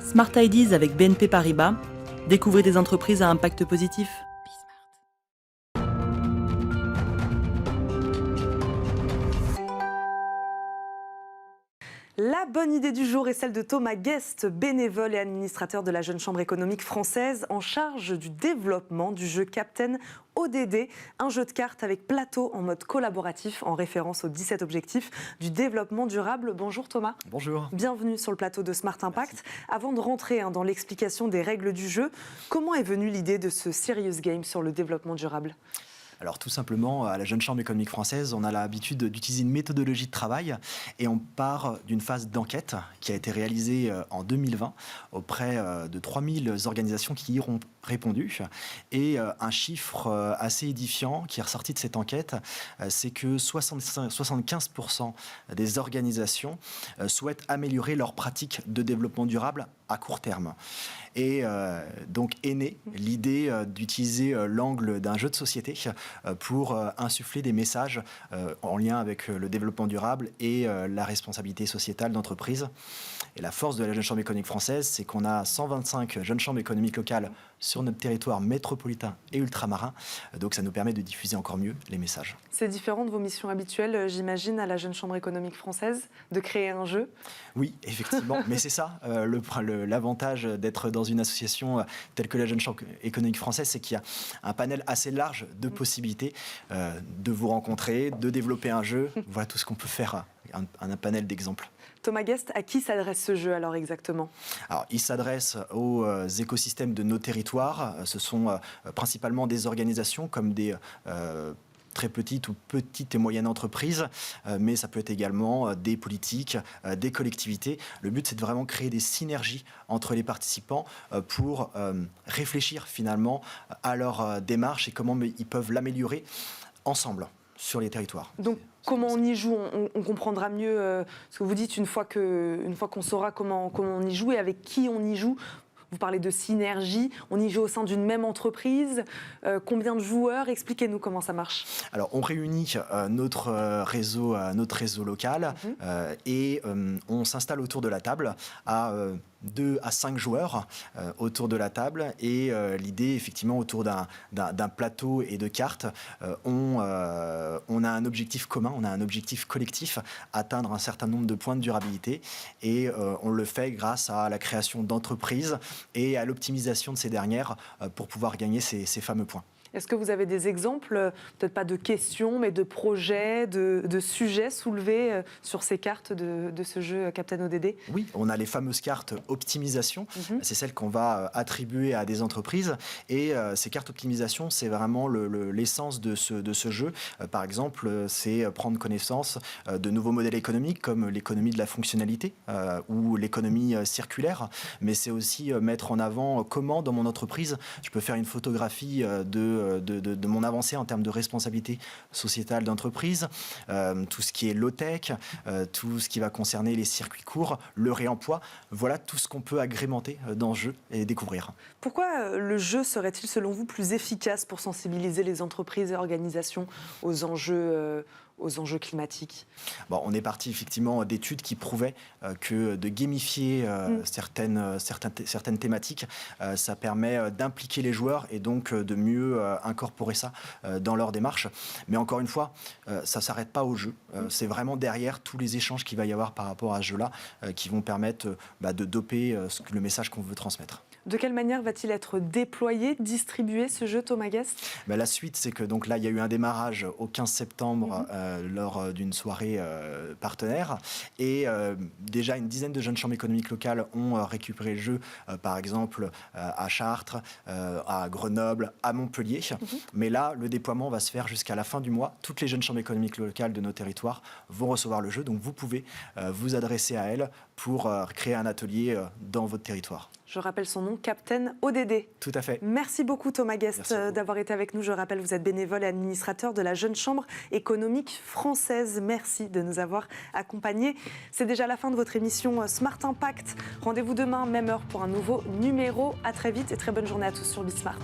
Smart Ideas avec BNP Paribas. Découvrez des entreprises à impact positif. La bonne idée du jour est celle de Thomas Guest, bénévole et administrateur de la Jeune Chambre économique française, en charge du développement du jeu Captain ODD, un jeu de cartes avec plateau en mode collaboratif en référence aux 17 objectifs du développement durable. Bonjour Thomas. Bonjour. Bienvenue sur le plateau de Smart Impact. Merci. Avant de rentrer dans l'explication des règles du jeu, comment est venue l'idée de ce Serious Game sur le développement durable ? Alors tout simplement, à la Jeune Chambre économique française, on a l'habitude d'utiliser une méthodologie de travail et on part d'une phase d'enquête qui a été réalisée en 2020 auprès de 3000 organisations qui y ont répondu. Et un chiffre assez édifiant qui est ressorti de cette enquête, c'est que 75% des organisations souhaitent améliorer leurs pratiques de développement durable à court terme. Et donc est née l'idée d'utiliser l'angle d'un jeu de société pour insuffler des messages en lien avec le développement durable et la responsabilité sociétale d'entreprise. Et la force de la Jeune Chambre économique française, c'est qu'on a 125 jeunes chambres économiques locales sur notre territoire métropolitain et ultramarin. Donc ça nous permet de diffuser encore mieux les messages. C'est différent de vos missions habituelles, j'imagine, à la Jeune Chambre économique française, de créer un jeu ? Oui, effectivement. Mais c'est ça, l'avantage d'être dans une association telle que la Jeune Chambre économique française, c'est qu'il y a un panel assez large de possibilités de vous rencontrer, de développer un jeu. Voilà tout ce qu'on peut faire, un panel d'exemples. Thomas Guest, à qui s'adresse ce jeu alors exactement ? Alors, il s'adresse aux écosystèmes de nos territoires. Ce sont principalement des organisations comme des très petites ou petites et moyennes entreprises, mais ça peut être également des politiques, des collectivités. Le but, c'est de vraiment créer des synergies entre les participants pour réfléchir finalement à leur démarche et comment ils peuvent l'améliorer ensemble sur les territoires. Donc, comment on y joue, on comprendra mieux ce que vous dites une fois qu'on saura comment on y joue et avec qui on y joue. Vous parlez de synergie, on y joue au sein d'une même entreprise. Combien de joueurs ? Expliquez-nous comment ça marche. Alors, on réunit notre réseau local et on s'installe autour de la table à 2 à 5 joueurs autour de la table. Et l'idée, effectivement, autour d'un plateau et de cartes, on a un objectif commun, on a un objectif collectif, atteindre un certain nombre de points de durabilité. Et on le fait grâce à la création d'entreprises et à l'optimisation de ces dernières pour pouvoir gagner ces fameux points. Est-ce que vous avez des exemples, peut-être pas de questions, mais de projets, de sujets soulevés sur ces cartes de ce jeu Captain ODD ? Oui, on a les fameuses cartes optimisation. C'est celles qu'on va attribuer à des entreprises. Et ces cartes optimisation, c'est vraiment l'essence de ce jeu. Par exemple, c'est prendre connaissance de nouveaux modèles économiques comme l'économie de la fonctionnalité ou l'économie circulaire. Mais c'est aussi mettre en avant comment, dans mon entreprise, je peux faire une photographie de mon avancée en termes de responsabilité sociétale d'entreprise, tout ce qui est low-tech, tout ce qui va concerner les circuits courts, le réemploi. Voilà tout ce qu'on peut agrémenter dans le jeu et découvrir. Pourquoi le jeu serait-il, selon vous, plus efficace pour sensibiliser les entreprises et organisations aux enjeux climatiques ? Bon, on est parti effectivement d'études qui prouvaient que de gamifier certaines thématiques, ça permet d'impliquer les joueurs et donc de mieux incorporer ça dans leur démarche. Mais encore une fois, ça ne s'arrête pas au jeu. C'est vraiment derrière tous les échanges qu'il va y avoir par rapport à ce jeu-là qui vont permettre de doper le message qu'on veut transmettre. De quelle manière va-t-il être déployé, distribué, ce jeu, Thomas Guest ? La suite, c'est que donc là, il y a eu un démarrage au 15 septembre lors d'une soirée partenaire. Et déjà, une dizaine de jeunes chambres économiques locales ont récupéré le jeu, par exemple à Chartres, à Grenoble, à Montpellier. Mais là, le déploiement va se faire jusqu'à la fin du mois. Toutes les jeunes chambres économiques locales de nos territoires vont recevoir le jeu. Donc vous pouvez vous adresser à elles pour créer un atelier dans votre territoire. Je rappelle son nom, Captain ODD. Tout à fait. Merci beaucoup Thomas Guest d'avoir été avec nous. Je rappelle, vous êtes bénévole et administrateur de la Jeune Chambre économique française. Merci de nous avoir accompagnés. C'est déjà la fin de votre émission Smart Impact. Rendez-vous demain, même heure, pour un nouveau numéro. À très vite et très bonne journée à tous sur Bismart.